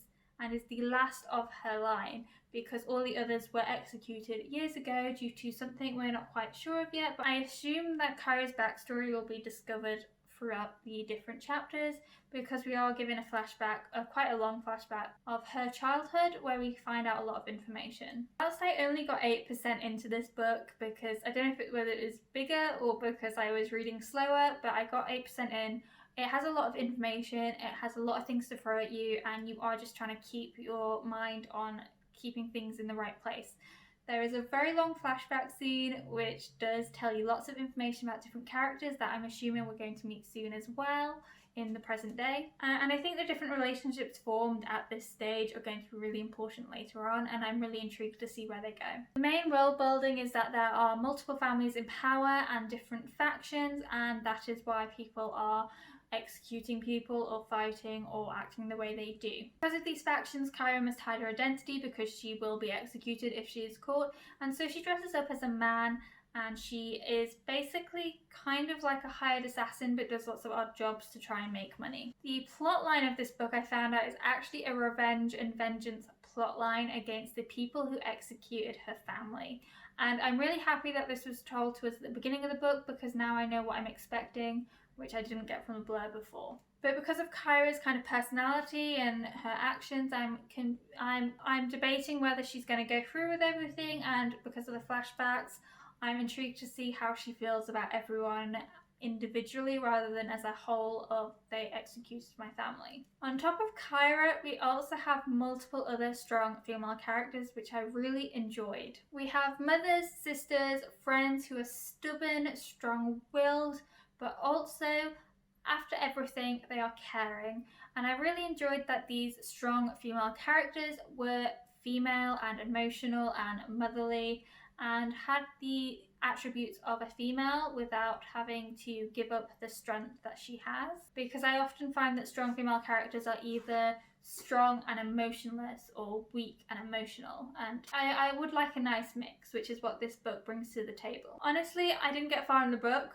the last of her line, because all the others were executed years ago due to something we're not quite sure of yet, but I assume that Kyra's backstory will be discovered throughout the different chapters because we are given a flashback, quite a long flashback of her childhood where we find out a lot of information. Whilst I only got 8% into this book because I don't know whether it was bigger or because I was reading slower, but I got 8% in. It has a lot of information, it has a lot of things to throw at you, and you are just trying to keep your mind on keeping things in the right place. There is a very long flashback scene which does tell you lots of information about different characters that I'm assuming we're going to meet soon as well in the present day. And I think the different relationships formed at this stage are going to be really important later on, and I'm really intrigued to see where they go. The main world building is that there are multiple families in power and different factions, and that is why people are executing people or fighting or acting the way they do. Because of these factions, Kyra must hide her identity because she will be executed if she is caught, and so she dresses up as a man, and she is basically kind of like a hired assassin but does lots of odd jobs to try and make money. The plot line of this book, I found out, is actually a revenge and vengeance plotline against the people who executed her family. And I'm really happy that this was told to us at the beginning of the book, because now I know what I'm expecting, which I didn't get from the blurb before. But because of Kyra's kind of personality and her actions, I'm debating whether she's going to go through with everything, and because of the flashbacks, I'm intrigued to see how she feels about everyone individually rather than as a whole of they executed my family. On top of Kyra, we also have multiple other strong female characters which I really enjoyed. We have mothers, sisters, friends who are stubborn, strong-willed, but also, after everything, they are caring. And I really enjoyed that these strong female characters were female and emotional and motherly and had the attributes of a female without having to give up the strength that she has. Because I often find that strong female characters are either strong and emotionless or weak and emotional, and I would like a nice mix, which is what this book brings to the table. Honestly, I didn't get far in the book,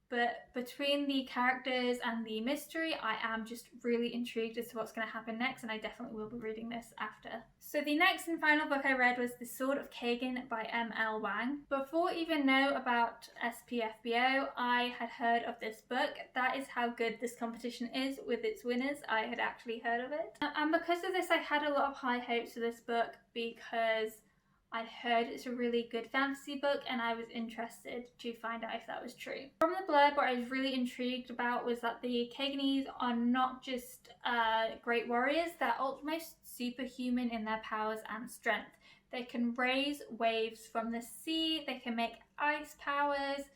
but between the characters and the mystery, I am just really intrigued as to what's going to happen next, and I definitely will be reading this after. So the next and final book I read was The Sword of Kaigen by M.L. Wang. Before even know about SPFBO, I had heard of this book. That is how good this competition is with its winners. I had actually heard of it. And because of this, I had a lot of high hopes for this book because I'd heard it's a really good fantasy book, and I was interested to find out if that was true. From the blurb, what I was really intrigued about was that the Kaigenese are not just great warriors, they're almost superhuman in their powers and strength. They can raise waves from the sea, they can make ice powers,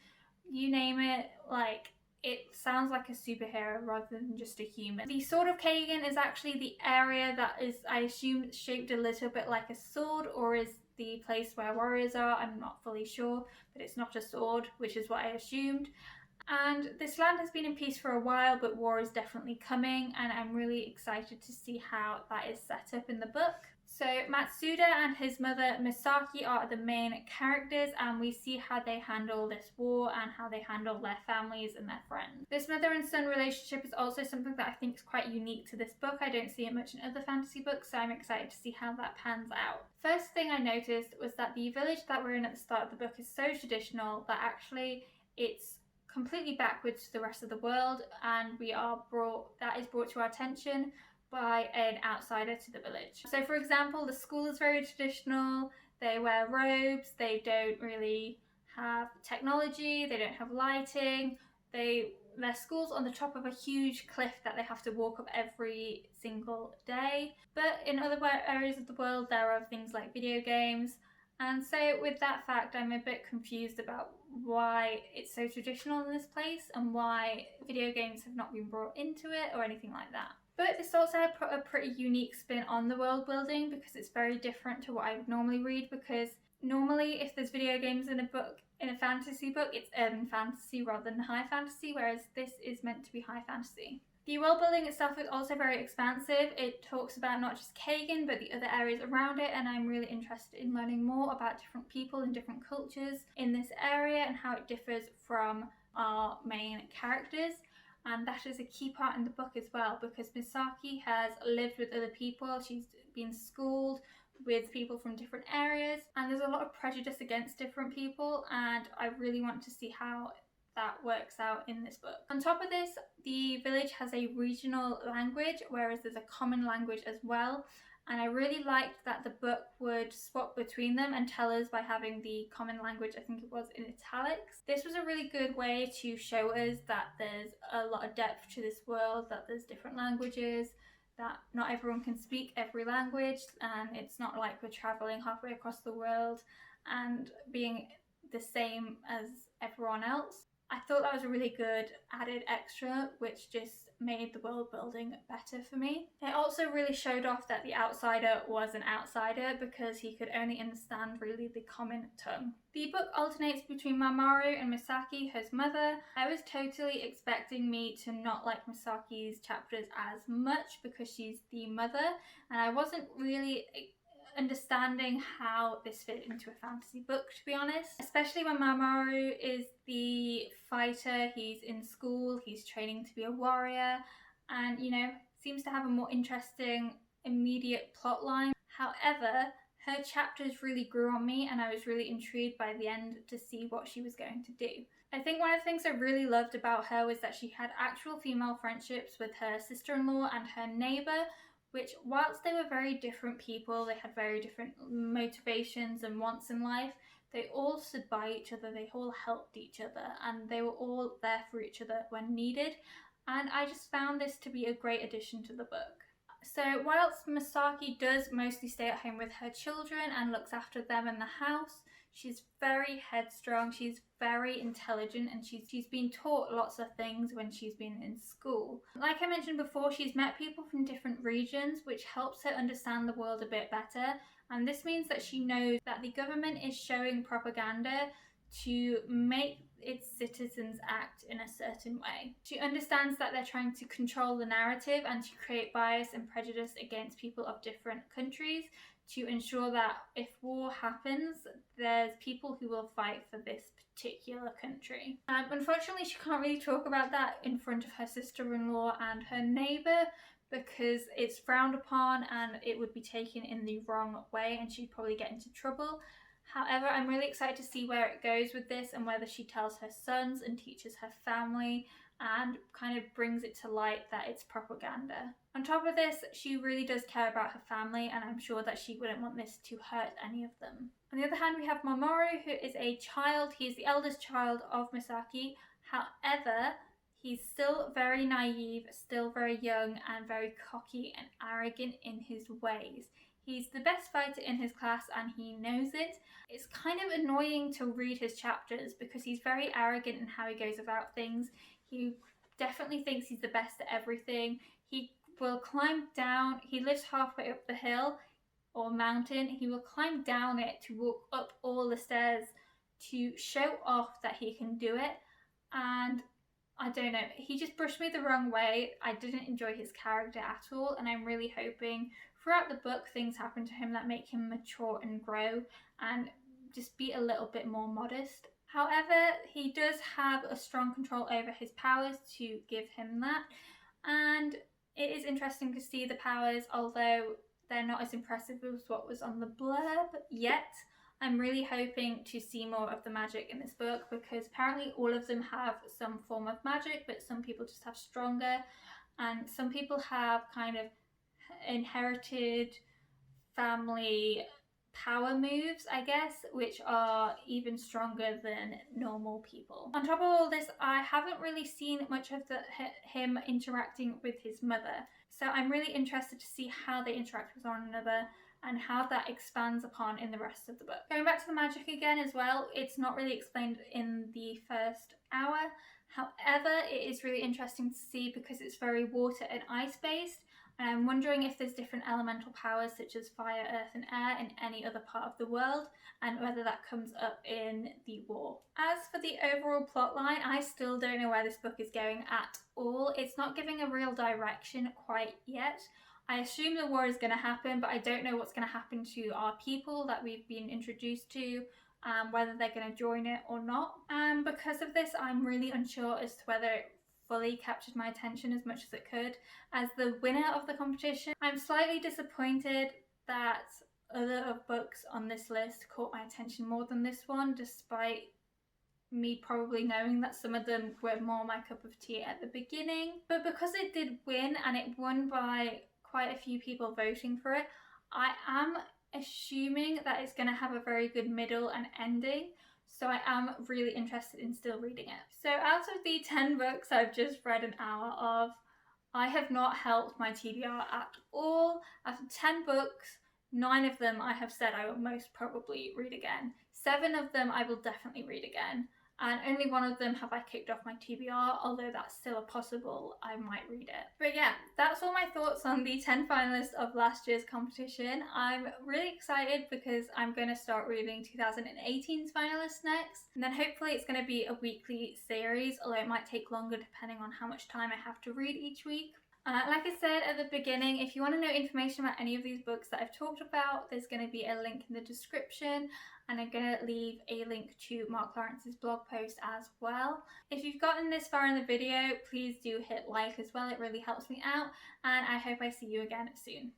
you name it, like, it sounds like a superhero rather than just a human. The Sword of Kaigen is actually the area that is, I assume, shaped a little bit like a sword, or is the place where warriors are. I'm not fully sure, but it's not a sword, which is what I assumed. And this land has been in peace for a while, but war is definitely coming, and I'm really excited to see how that is set up in the book. So Matsuda and his mother Misaki are the main characters, and we see how they handle this war and how they handle their families and their friends. This mother and son relationship is also something that I think is quite unique to this book. I don't see it much in other fantasy books, so I'm excited to see how that pans out. First thing I noticed was that the village that we're in at the start of the book is so traditional that actually it's completely backwards to the rest of the world, and that is brought to our attention by an outsider to the village. So for example, the school is very traditional, they wear robes, they don't really have technology, they don't have lighting, their school's on the top of a huge cliff that they have to walk up every single day. But in other areas of the world there are things like video games, and so with that fact I'm a bit confused about why it's so traditional in this place and why video games have not been brought into it or anything like that. But this also had put a pretty unique spin on the world building because it's very different to what I would normally read, because normally if there's video games in a book, in a fantasy book, it's urban fantasy rather than high fantasy, whereas this is meant to be high fantasy. The world building itself is also very expansive. It talks about not just Kaigen but the other areas around it, and I'm really interested in learning more about different people and different cultures in this area and how it differs from our main characters. And that is a key part in the book as well, because Misaki has lived with other people, she's been schooled with people from different areas, and there's a lot of prejudice against different people, and I really want to see how that works out in this book. On top of this, the village has a regional language, whereas there's a common language as well, and I really liked that the book would swap between them and tell us by having the common language, I think it was in italics. This was a really good way to show us that there's a lot of depth to this world, that there's different languages, that not everyone can speak every language, and it's not like we're traveling halfway across the world and being the same as everyone else. I thought that was a really good added extra, which just made the world building better for me. It also really showed off that the outsider was an outsider because he could only understand really the common tongue. The book alternates between Mamoru and Misaki, his mother. I was totally expecting me to not like Misaki's chapters as much because she's the mother, and I wasn't really understanding how this fit into a fantasy book, to be honest. Especially when Mamoru is the fighter, he's in school, he's training to be a warrior, and seems to have a more interesting immediate plot line. However, her chapters really grew on me and I was really intrigued by the end to see what she was going to do. I think one of the things I really loved about her was that she had actual female friendships with her sister-in-law and her neighbour, which, whilst they were very different people, they had very different motivations and wants in life, they all stood by each other, they all helped each other, and they were all there for each other when needed. And I just found this to be a great addition to the book. So whilst Misaki does mostly stay at home with her children and looks after them in the house, she's very headstrong, she's very intelligent, and she's been taught lots of things when she's been in school. Like I mentioned before, she's met people from different regions, which helps her understand the world a bit better. And this means that she knows that the government is showing propaganda to make its citizens act in a certain way. She understands that they're trying to control the narrative and to create bias and prejudice against people of different countries to ensure that if war happens, there's people who will fight for this particular country. Unfortunately, she can't really talk about that in front of her sister-in-law and her neighbour because it's frowned upon and it would be taken in the wrong way and she'd probably get into trouble. However, I'm really excited to see where it goes with this and whether she tells her sons and teaches her family and kind of brings it to light that it's propaganda. On top of this, she really does care about her family and I'm sure that she wouldn't want this to hurt any of them. On the other hand, we have Mamoru, who is a child. He is the eldest child of Misaki. However, he's still very naive, still very young and very cocky and arrogant in his ways. He's the best fighter in his class and he knows it. It's kind of annoying to read his chapters because he's very arrogant in how he goes about things. He definitely thinks he's the best at everything. He will climb down, he lives halfway up the hill or mountain, he will climb down it to walk up all the stairs to show off that he can do it. And I don't know, he just brushed me the wrong way. I didn't enjoy his character at all, and I'm really hoping throughout the book things happen to him that make him mature and grow and just be a little bit more modest. However, he does have a strong control over his powers to give him that, and it is interesting to see the powers, although they're not as impressive as what was on the blurb yet. I'm really hoping to see more of the magic in this book because apparently all of them have some form of magic, but some people just have stronger, and some people have kind of inherited family power moves, I guess, which are even stronger than normal people. On top of all this, I haven't really seen much of him interacting with his mother, so I'm really interested to see how they interact with one another and how that expands upon in the rest of the book. Going back to the magic again as well, it's not really explained in the first hour. However, it is really interesting to see because it's very water and ice based, and I'm wondering if there's different elemental powers such as fire, earth and air in any other part of the world, and whether that comes up in the war. As for the overall plotline, I still don't know where this book is going at all. It's not giving a real direction quite yet. I assume the war is going to happen, but I don't know what's going to happen to our people that we've been introduced to, whether they're going to join it or not. And because of this, I'm really unsure as to whether it fully captured my attention as much as it could. As the winner of the competition, I'm slightly disappointed that other books on this list caught my attention more than this one, despite me probably knowing that some of them were more my cup of tea at the beginning. But because it did win, and it won by quite a few people voting for it, I am assuming that it's going to have a very good middle and ending, so I am really interested in still reading it. So out of the 10 books I've just read an hour of, I have not helped my TBR at all. Out of 10 books, 9 of them I have said I will most probably read again. 7 of them I will definitely read again. And only 1 of them have I kicked off my TBR, although that's still a possible I might read it. But yeah, that's all my thoughts on the 10 finalists of last year's competition. I'm really excited because I'm going to start reading 2018's finalists next, and then hopefully it's going to be a weekly series, although it might take longer depending on how much time I have to read each week. Like I said at the beginning, if you want to know information about any of these books that I've talked about, there's going to be a link in the description, and I'm going to leave a link to Mark Lawrence's blog post as well. If you've gotten this far in the video, please do hit like as well, it really helps me out, and I hope I see you again soon.